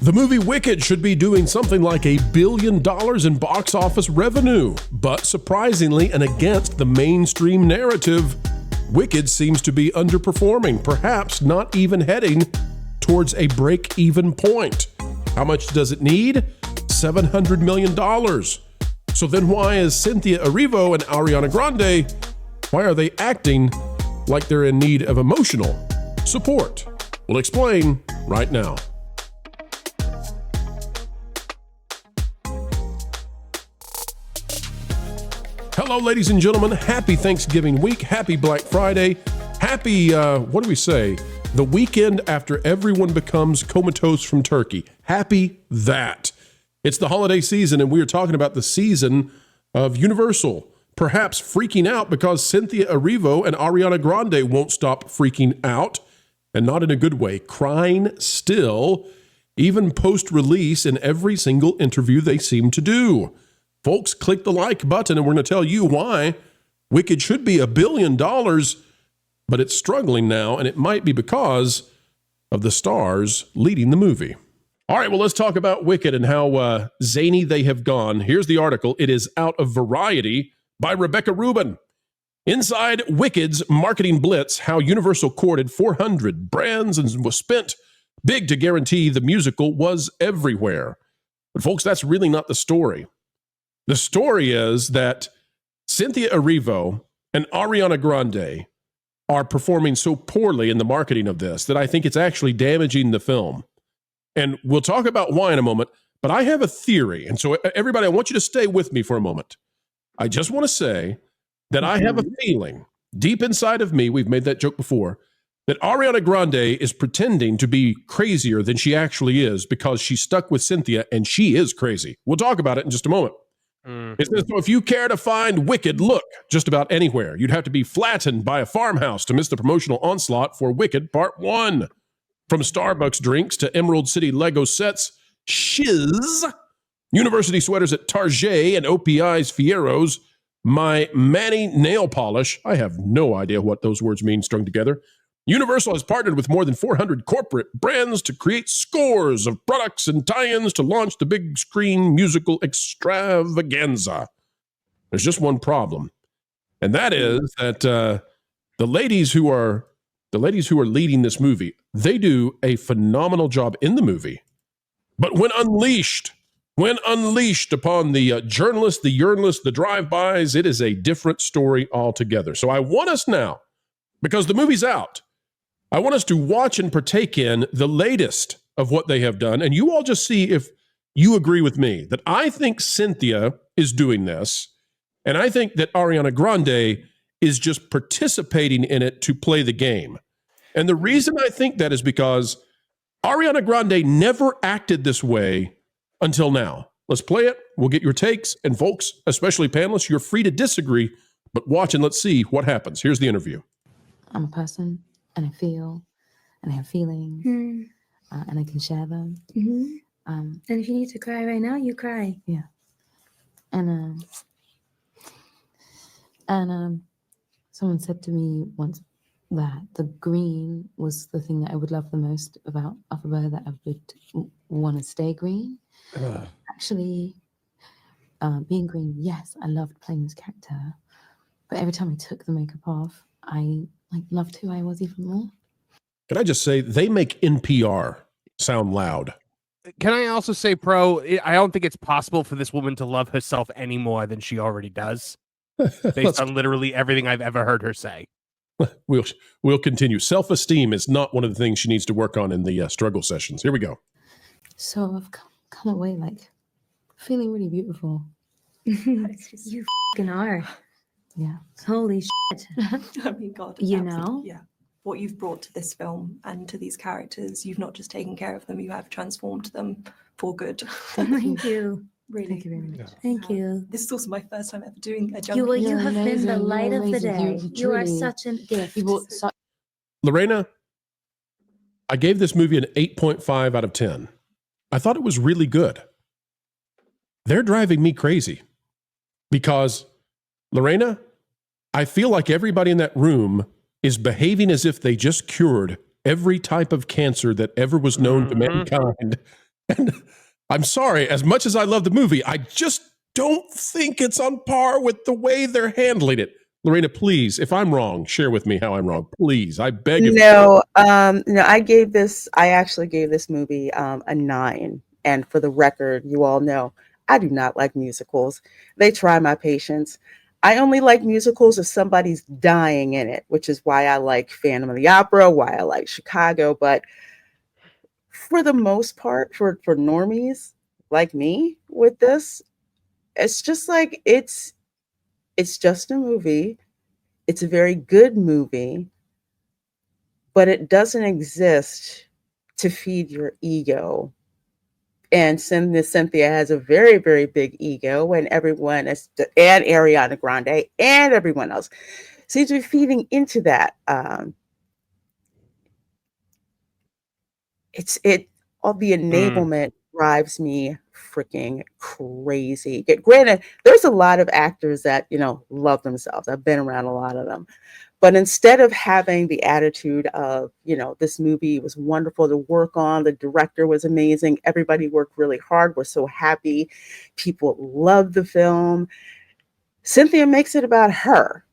The movie Wicked should be doing something like $1 billion in box office revenue, but surprisingly and against the mainstream narrative, Wicked seems to be underperforming, perhaps not even heading towards a break-even point. How much does it need? $700 million. So then why is Cynthia Erivo and Ariana Grande, why are they acting like they're in need of emotional support? We'll explain right now. Hello, ladies and gentlemen. Happy Thanksgiving week. Happy Black Friday. Happy, what do we say? The weekend after everyone becomes comatose from turkey. Happy that. It's the holiday season, and we are talking about the season of Universal perhaps freaking out because Cynthia Erivo and Ariana Grande won't stop freaking out, and not in a good way, crying still, even post-release in every single interview they seem to do. Folks, click the like button, and we're going to tell you why Wicked should be $1 billion, but it's struggling now, and it might be because of the stars leading the movie. All right, well, let's talk about Wicked and how zany they have gone. Here's the article. It is out of Variety by Rebecca Rubin. Inside Wicked's marketing blitz, how Universal courted 400 brands and was spent big to guarantee the musical was everywhere. But folks, that's really not the story. The story is that Cynthia Erivo and Ariana Grande are performing so poorly in the marketing of this that I think it's actually damaging the film. And we'll talk about why in a moment, but I have a theory. And so everybody, I want you to stay with me for a moment. I just want to say that I have a feeling deep inside of me, we've made that joke before, that Ariana Grande is pretending to be crazier than she actually is because she's stuck with Cynthia and she is crazy. We'll talk about it in just a moment. It says, so if you care to find Wicked, look just about anywhere. You'd have to be flattened by a farmhouse to miss the promotional onslaught for Wicked Part 1. From Starbucks drinks to Emerald City Lego sets, shiz, university sweaters at Target and OPI's Fieros, my Manny nail polish. I have no idea what those words mean strung together. Universal has partnered with more than 400 corporate brands to create scores of products and tie-ins to launch the big screen musical extravaganza. There's just one problem, and that is that the ladies who are leading this movie, they do a phenomenal job in the movie. But when unleashed upon the journalists, the yearnlists, the drive-bys, it is a different story altogether. So I want us now, because the movie's out, I want us to watch and partake in the latest of what they have done. And you all just see if you agree with me that I think Cynthia is doing this. And I think that Ariana Grande is just participating in it to play the game. And the reason I think that is because Ariana Grande never acted this way until now. Let's play it. We'll get your takes. And folks, especially panelists, you're free to disagree, but watch and let's see what happens. Here's the interview. I'm a person, and I feel, and I have feelings, and I can share them. And if you need to cry right now, you cry. Yeah. And someone said to me once that the green was the thing that I would love the most about Alphabet, that I would want to stay green. Actually, being green, yes, I loved playing this character, but every time I took the makeup off, I loved who I was even more. Can I just say, they make NPR sound loud. Can I also say, Pro, I don't think it's possible for this woman to love herself any more than she already does, based on literally everything I've ever heard her say. We'll continue. Self-esteem is not one of the things she needs to work on in the struggle sessions. Here we go. So I've come away feeling really beautiful. You f***ing are. Yeah. Holy shit. I mean, God. You absolutely. know? Yeah. What you've brought to this film and to these characters, you've not just taken care of them, you have transformed them for good. Thank you. Really. Thank you very much. Thank you. This is also my first time ever doing a jungle. You You're have been amazing. the light You're of the amazing. day. You are truly- such a gift. You brought such. Lorena, I gave this movie an 8.5 out of 10. I thought it was really good. They're driving me crazy because, Lorena, I feel like everybody in that room is behaving as if they just cured every type of cancer that ever was known to mankind. And I'm sorry, as much as I love the movie, I just don't think it's on par with the way they're handling it. Lorena, please, if I'm wrong, share with me how I'm wrong. Please, I beg of you. No, I actually gave this movie a 9. And for the record, you all know, I do not like musicals. They try my patience. I only like musicals if somebody's dying in it, which is why I like Phantom of the Opera, why I like Chicago. But for the most part, for normies like me with this, it's just like it's just a movie. It's a very good movie, but it doesn't exist to feed your ego. And Cynthia has a very, very big ego, and everyone and Ariana Grande and everyone else seems to be feeding into that. All the enablement drives me freaking crazy. Granted, there's a lot of actors that, love themselves. I've been around a lot of them. But instead of having the attitude of, this movie was wonderful to work on, the director was amazing, everybody worked really hard, we're so happy, people love the film, Cynthia makes it about her.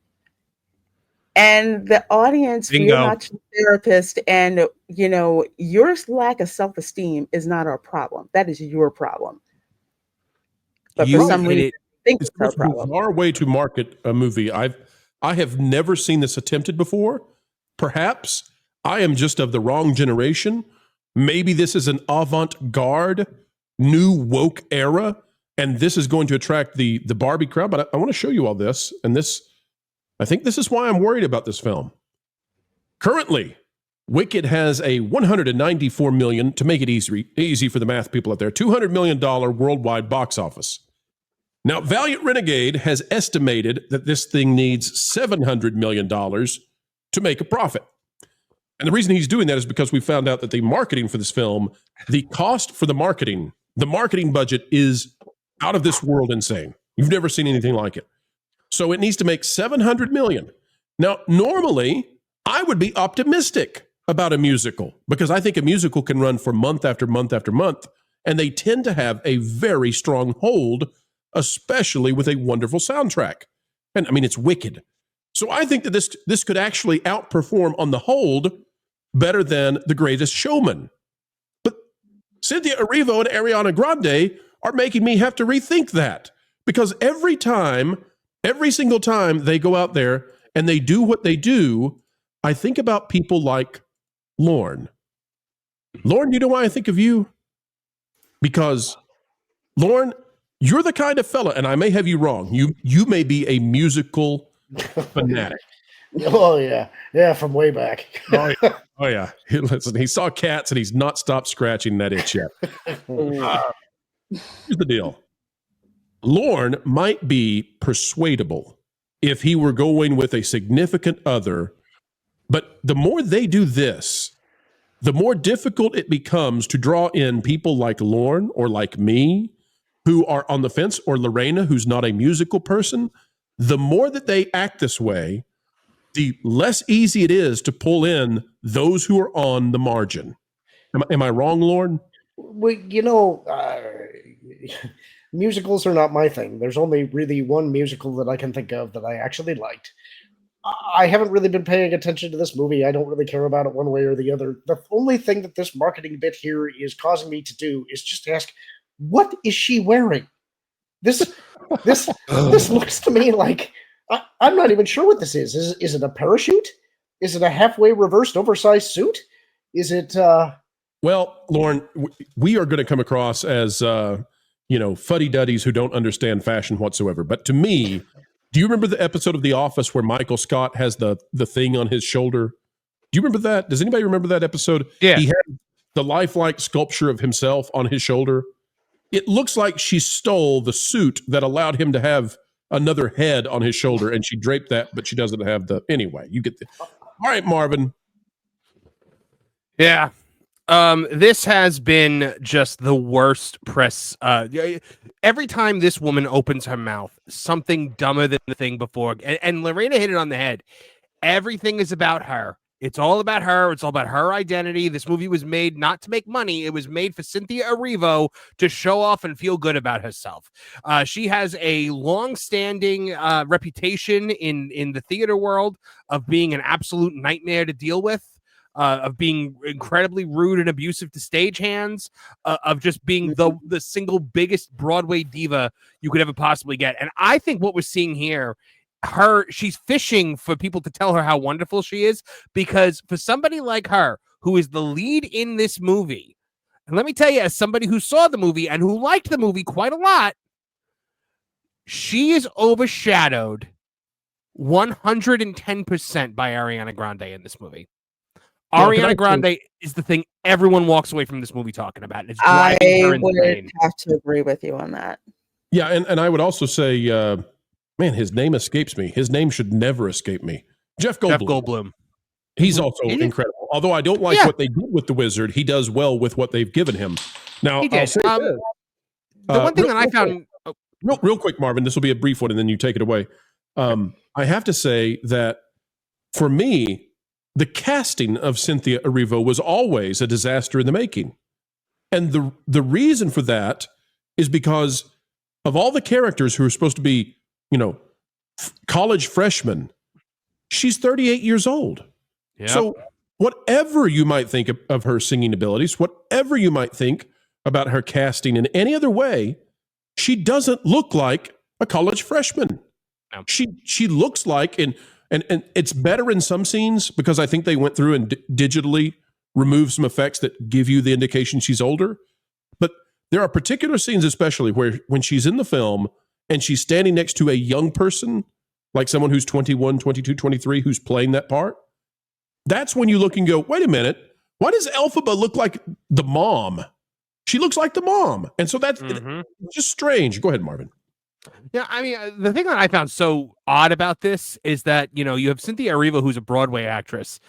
And the audience, we're not your therapist, and your lack of self-esteem is not our problem. That is your problem. But for some reason, I think it's our problem. Our way to market a movie. I have never seen this attempted before. Perhaps I am just of the wrong generation. Maybe this is an avant-garde, new woke era, and this is going to attract the Barbie crowd. But I want to show you all this, and I think this is why I'm worried about this film. Currently, Wicked has a $194 million, to make it easy for the math people out there, $200 million worldwide box office. Now, Valiant Renegade has estimated that this thing needs $700 million to make a profit. And the reason he's doing that is because we found out that the marketing for this film, the cost for the marketing budget is out of this world insane. You've never seen anything like it. So it needs to make $700 million. Now, normally, I would be optimistic about a musical because I think a musical can run for month after month after month, and they tend to have a very strong hold, especially with a wonderful soundtrack. And I mean, it's Wicked. So I think that this could actually outperform on the hold better than The Greatest Showman. But Cynthia Erivo and Ariana Grande are making me have to rethink that because every single time they go out there and they do what they do, I think about people like Lorne. Lorne, you know why I think of you? Because, Lorne, you're the kind of fella, and I may have you wrong, you may be a musical fanatic. Oh, yeah. Yeah, from way back. Oh, yeah. Listen, he saw Cats, and he's not stopped scratching that itch yet. Here's the deal. Lorne might be persuadable if he were going with a significant other, but the more they do this, the more difficult it becomes to draw in people like Lorne or like me who are on the fence, or Lorena, who's not a musical person. The more that they act this way, the less easy it is to pull in those who are on the margin. Am I wrong, Lorne? Well, musicals are not my thing. There's only really one musical that I can think of that I actually liked. I haven't really been paying attention to this movie. I don't really care about it one way or the other. The only thing that this marketing bit here is causing me to do is just ask, what is she wearing? This looks to me like I'm not even sure what this is. Is it a parachute? Is it a halfway reversed oversized suit? Is it Well, Lorne, we are going to come across as fuddy-duddies who don't understand fashion whatsoever. But to me, do you remember the episode of The Office where Michael Scott has the thing on his shoulder? Do you remember that? Does anybody remember that episode? Yeah. He had the lifelike sculpture of himself on his shoulder. It looks like she stole the suit that allowed him to have another head on his shoulder, and she draped that, but she doesn't have the... Anyway, you get the... All right, Marvin. Yeah. This has been just the worst press. Every time this woman opens her mouth, something dumber than the thing before. And Lorena hit it on the head. Everything is about her. It's all about her. It's all about her identity. This movie was made not to make money. It was made for Cynthia Erivo to show off and feel good about herself. She has a long-standing reputation in the theater world of being an absolute nightmare to deal with, of being incredibly rude and abusive to stagehands, of just being the single biggest Broadway diva you could ever possibly get. And I think what we're seeing here, she's fishing for people to tell her how wonderful she is, because for somebody like her, who is the lead in this movie, and let me tell you, as somebody who saw the movie and who liked the movie quite a lot, she is overshadowed 110% by Ariana Grande in this movie. Ariana Grande is the thing everyone walks away from this movie talking about. It's driving her insane. Would have to agree with you on that. Yeah, and I would also say, man, his name escapes me. His name should never escape me. Jeff Goldblum. He's also incredible. Although I don't like what they did with the Wizard, he does well with what they've given him. Now, I'll say this. The one thing that I found... Real quick, Marvin, this will be a brief one, and then you take it away. I have to say that, for me, the casting of Cynthia Erivo was always a disaster in the making. And the reason for that is because of all the characters who are supposed to be, college freshmen, she's 38 years old. Yep. So whatever you might think of her singing abilities, whatever you might think about her casting in any other way, she doesn't look like a college freshman. No. She looks like, and it's better in some scenes because I think they went through and digitally removed some effects that give you the indication she's older. But there are particular scenes, especially when she's in the film and she's standing next to a young person, like someone who's 21, 22, 23, who's playing that part. That's when you look and go, wait a minute, why does Elphaba look like the mom? She looks like the mom. And so that's just strange. Go ahead, Marvin. Yeah, I mean, the thing that I found so odd about this is that, you have Cynthia Erivo, who's a Broadway actress,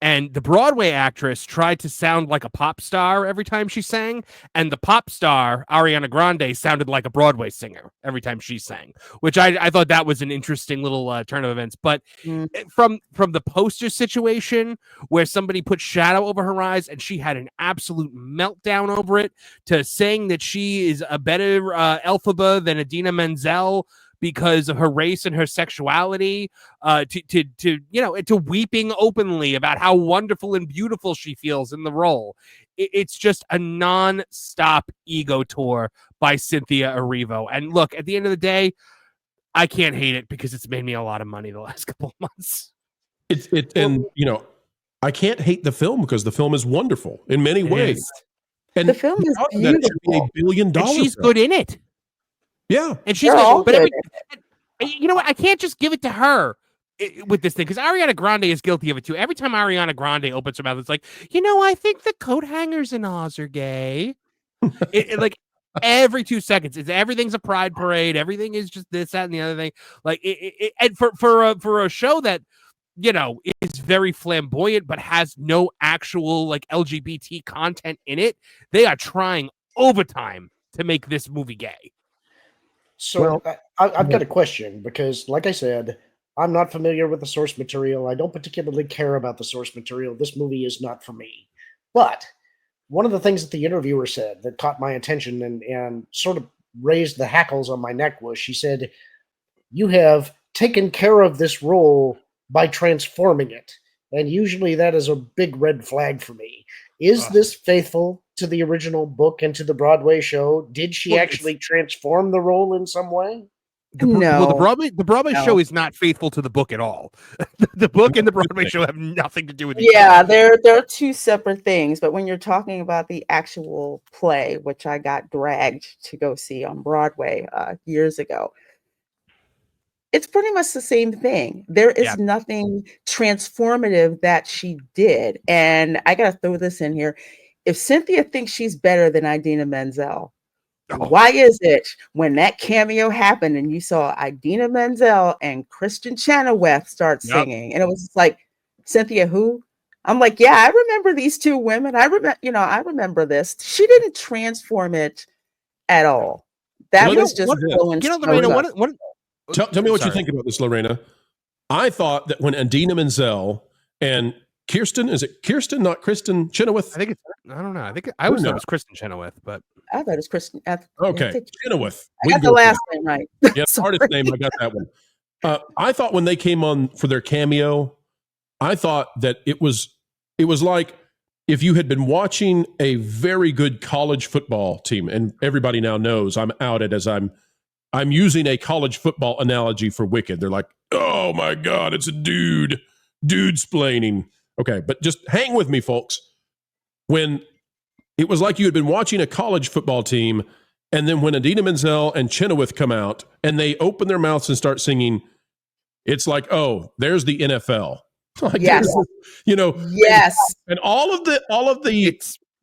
and the Broadway actress tried to sound like a pop star every time she sang, and the pop star, Ariana Grande, sounded like a Broadway singer every time she sang, which I thought that was an interesting little turn of events. But from the poster situation where somebody put shadow over her eyes and she had an absolute meltdown over it, to saying that she is a better Elphaba than Idina Menzel because of her race and her sexuality, to weeping openly about how wonderful and beautiful she feels in the role. It's just a non-stop ego tour by Cynthia Erivo. And look, at the end of the day, I can't hate it because it's made me a lot of money the last couple of months. I can't hate the film because the film is wonderful in many ways. And the film is beautiful. It should be $1 billion. And she's good in it. Yeah, and she's good. But you know what? I can't just give it to her with this thing, because Ariana Grande is guilty of it too. Every time Ariana Grande opens her mouth, it's like, I think the coat hangers in Oz are gay. Like every 2 seconds, everything's a pride parade. Everything is just this, that, and the other thing. Like and for a show that is very flamboyant but has no actual like LGBT content in it, they are trying overtime to make this movie gay. So I've got a question, because, like I said, I'm not familiar with the source material. I don't particularly care about the source material. This movie is not for me. But one of the things that the interviewer said that caught my attention and sort of raised the hackles on my neck was, she said, "You have taken care of this role by transforming it." And usually that is a big red flag for me. Is this faithful to the original book and to the Broadway show? Did she actually transform the role in some way? No. Well, the Broadway show is not faithful to the book at all. The book and the Broadway show have nothing to do with each other. They're two separate things. But when you're talking about the actual play, which I got dragged to go see on Broadway years ago, it's pretty much the same thing. There is nothing transformative that she did. And I got to throw this in here. If Cynthia thinks she's better than Idina Menzel, why is it when that cameo happened and you saw Idina Menzel and Christian Chenoweth start singing, and it was like, Cynthia who? I'm like, yeah, I remember these two women. I remember this. She didn't transform it at all. That was just blowing. Tell me what you think about this, Lorena. I thought that when Idina Menzel and Kirsten. Is it Kirsten, not Kristen Chenoweth? I think it's. I don't know. I always thought it was Kristen Chenoweth, but I thought it was Kristen. Okay, Chenoweth. I got the last name right. Yeah, artist name. I got that one. I thought when they came on for their cameo, I thought that it was like if you had been watching a very good college football team, and everybody now knows I'm outed as I'm using a college football analogy for Wicked. They're like, oh my God, it's a dude-splaining. Okay, but just hang with me, folks. When it was like you had been watching a college football team, and then when Idina Menzel and Chenoweth come out and they open their mouths and start singing, it's like, oh, there's the NFL. Like, yes. Yes. And all of the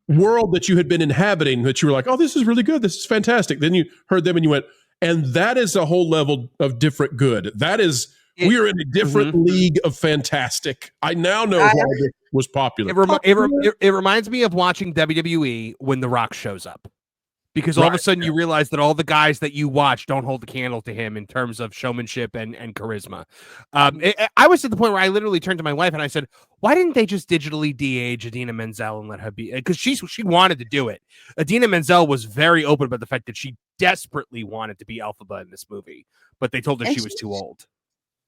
world that you had been inhabiting, that you were like, oh, this is really good. This is fantastic. Then you heard them and you went, and that is a whole level of different good. That is, we are in a different league of fantastic. I now know why this was popular. It reminds me of watching WWE when The Rock shows up. Because all of a sudden you realize that all the guys that you watch don't hold the candle to him in terms of showmanship and charisma. I was at the point where I literally turned to my wife and I said, why didn't they just digitally de-age Idina Menzel and let her be? Because she wanted to do it. Idina Menzel was very open about the fact that she desperately wanted to be Elphaba in this movie, but they told her she was too old.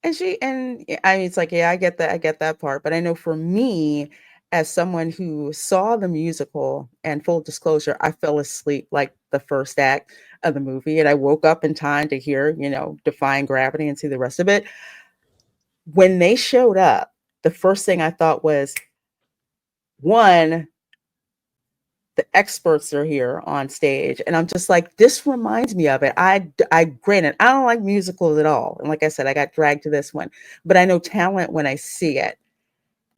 It's like, yeah, I get that part. But I know for me, as someone who saw the musical, and full disclosure, I fell asleep like the first act of the movie, and I woke up in time to hear, Defying Gravity and see the rest of it. When they showed up, the first thing I thought was, one, the experts are here on stage, and I'm just like, this reminds me of it. I granted, I don't like musicals at all, and like I said, I got dragged to this one, but I know talent when I see it.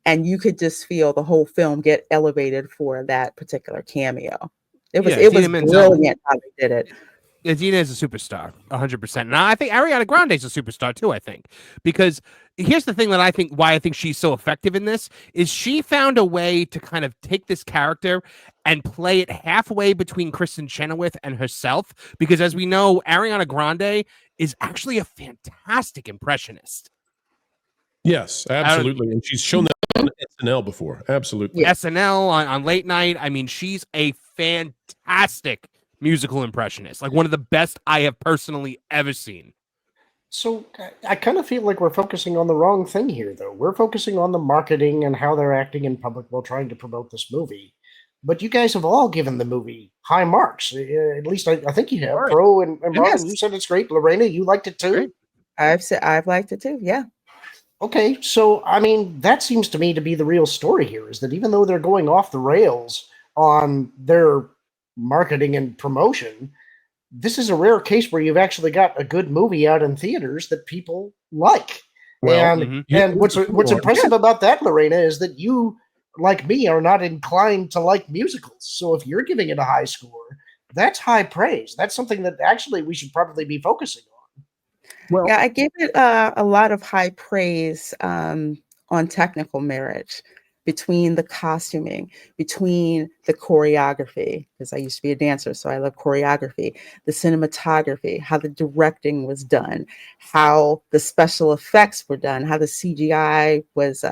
And you could just feel the whole film get elevated for that particular cameo. It was brilliant how they did it. Idina is a superstar, 100%. And I think Ariana Grande is a superstar too, I think. Because here's the thing why I think she's so effective in this, is she found a way to kind of take this character and play it halfway between Kristen Chenoweth and herself. Because as we know, Ariana Grande is actually a fantastic impressionist. Yes, absolutely. And she's shown that on SNL before. Absolutely. SNL on late night. I mean, she's a fantastic musical impressionist. Like one of the best I have personally ever seen. So I kind of feel like we're focusing on the wrong thing here, though. We're focusing on the marketing and how they're acting in public while trying to promote this movie. But you guys have all given the movie high marks. At least I think you have. Right. Pro and Martin, you said it's great. Lorena, you liked it too? Great. I've liked it too, yeah. Okay, so, I mean, that seems to me to be the real story here, is that even though they're going off the rails on their marketing and promotion, this is a rare case where you've actually got a good movie out in theaters that people like. Well, and what's impressive about that, Lorena, is that you, like me, are not inclined to like musicals. So if you're giving it a high score, that's high praise. That's something that actually we should probably be focusing on. Well, yeah, I gave it a lot of high praise on technical merit, between the costuming, between the choreography, because I used to be a dancer, so I love choreography, the cinematography, how the directing was done, how the special effects were done, how the CGI was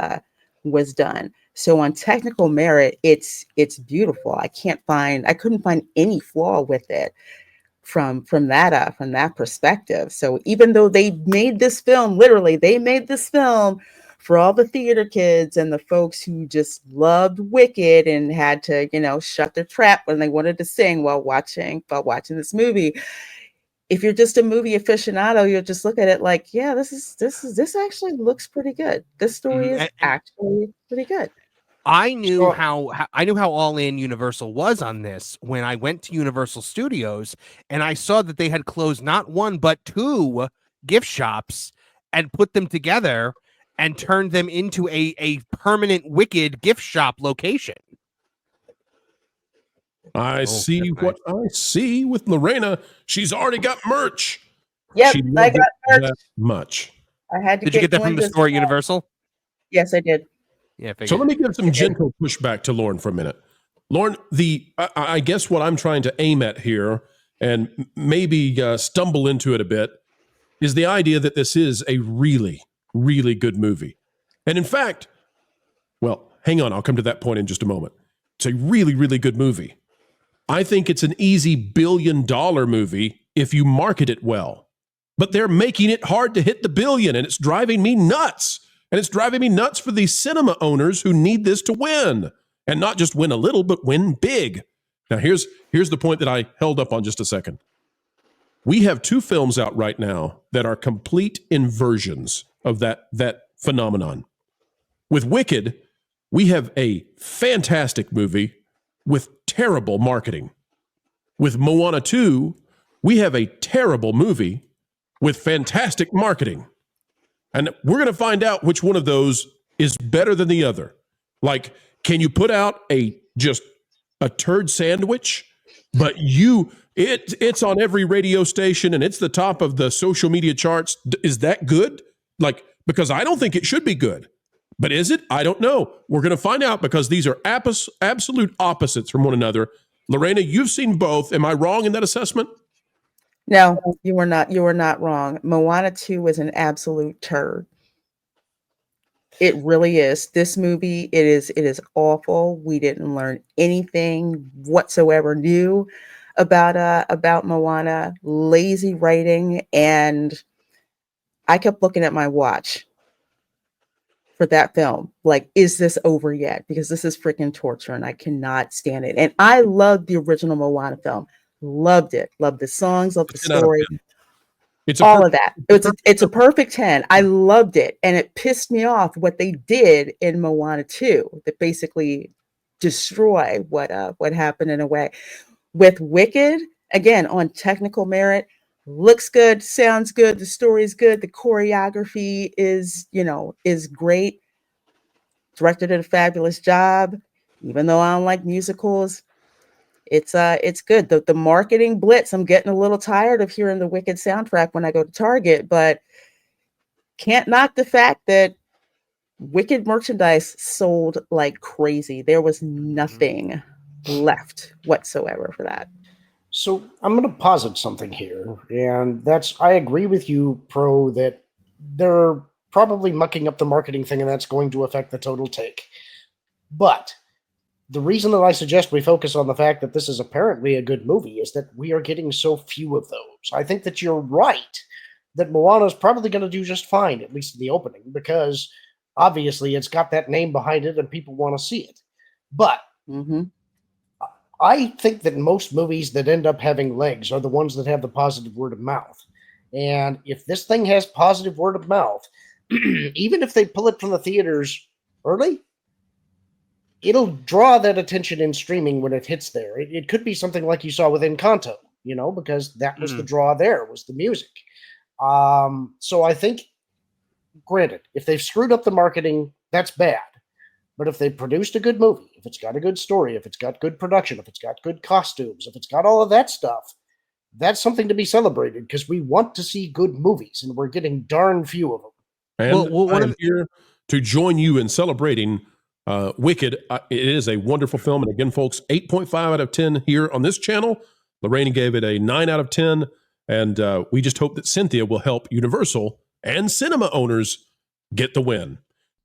done. So on technical merit, it's beautiful. I couldn't find any flaw with it. From that perspective. So even though they made this film, literally, they made this film for all the theater kids and the folks who just loved Wicked and had to, shut their trap when they wanted to sing while watching this movie. If you're just a movie aficionado, you'll just look at it like, yeah, this actually looks pretty good. This story is actually pretty good. I knew how all in Universal was on this when I went to Universal Studios and I saw that they had closed not one but two gift shops and put them together and turned them into a permanent Wicked gift shop location. I see what I see with Lorena. She's already got merch. Yep, I got merch. That much. I had to. Did you get that from the store at Universal? Yes, I did. Yeah. So let me give some gentle pushback to Lauren for a minute. Lauren, I guess what I'm trying to aim at here, and maybe stumble into it a bit, is the idea that this is a really, really good movie. And in fact, well, hang on, I'll come to that point in just a moment. It's a really, really good movie. I think it's an easy $1 billion movie if you market it well. But they're making it hard to hit the billion, and it's driving me nuts. And it's driving me nuts for these cinema owners who need this to win. And not just win a little, but win big. Now, here's the point that I held up on just a second. We have 2 films out right now that are complete inversions of that phenomenon. With Wicked, we have a fantastic movie with terrible marketing. With Moana 2, we have a terrible movie with fantastic marketing. And we're going to find out which one of those is better than the other. Like, can you put out just a turd sandwich, but it's on every radio station and it's the top of the social media charts? Is that good? Like, because I don't think it should be good. But is it? I don't know. We're going to find out because these are absolute opposites from one another. Lorena, you've seen both. Am I wrong in that assessment? No, you were not. You were not wrong. Moana 2 was an absolute turd. It really is. This movie, it is awful. We didn't learn anything whatsoever new about Moana. Lazy writing, and I kept looking at my watch for that film. Like, is this over yet? Because this is freaking torture, and I cannot stand it. And I loved the original Moana film. Loved it. Loved the songs. Loved the story. It's all of that. It's a perfect 10. I loved it. And it pissed me off what they did in Moana 2 that basically destroy what happened in a way. With Wicked, again, on technical merit, looks good, sounds good, the story is good, the choreography is great. Director did a fabulous job. Even though I don't like musicals, it's good. The marketing blitz, I'm getting a little tired of hearing the Wicked soundtrack when I go to Target, but can't knock the fact that Wicked merchandise sold like crazy. There was nothing left whatsoever for that. So I'm going to posit something here, and I agree with you, Pro, that they're probably mucking up the marketing thing, and that's going to affect the total take. But the reason that I suggest we focus on the fact that this is apparently a good movie is that we are getting so few of those. I think that you're right that Moana is probably going to do just fine, at least in the opening, because obviously it's got that name behind it and people want to see it. But I think that most movies that end up having legs are the ones that have the positive word of mouth. And if this thing has positive word of mouth, even if they pull it from the theaters early, it'll draw that attention in streaming when it hits there. It could be something like you saw with Encanto, because that was the draw there, was the music. So I think, granted, if they've screwed up the marketing, that's bad. But if they produced a good movie, if it's got a good story, if it's got good production, if it's got good costumes, if it's got all of that stuff, that's something to be celebrated because we want to see good movies, and we're getting darn few of them. And I'm here to join you in celebrating Wicked. It is a wonderful film. And again, folks, 8.5 out of 10 here on this channel. Lorraine gave it a 9 out of 10. And we just hope that Cynthia will help Universal and cinema owners get the win.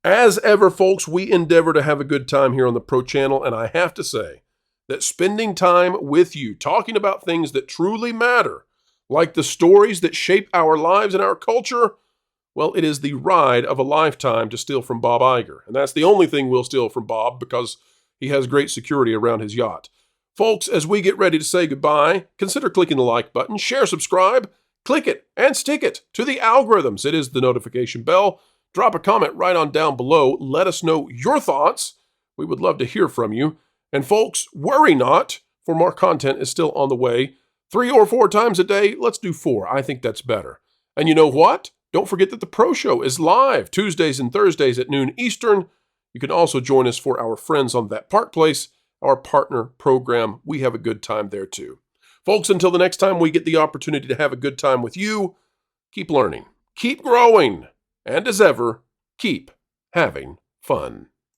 As ever, folks, we endeavor to have a good time here on the Pro Channel. And I have to say that spending time with you, talking about things that truly matter, like the stories that shape our lives and our culture, well, it is the ride of a lifetime to steal from Bob Iger. And that's the only thing we'll steal from Bob because he has great security around his yacht. Folks, as we get ready to say goodbye, consider clicking the like button, share, subscribe, click it, and stick it to the algorithms. It is the notification bell. Drop a comment right on down below. Let us know your thoughts. We would love to hear from you. And folks, worry not, for more content is still on the way. 3 or 4 times a day. Let's do 4. I think that's better. And you know what? Don't forget that the Pro Show is live Tuesdays and Thursdays at noon Eastern. You can also join us for our Friends on That Park Place, our partner program. We have a good time there too. Folks, until the next time we get the opportunity to have a good time with you, keep learning, keep growing, and as ever, keep having fun.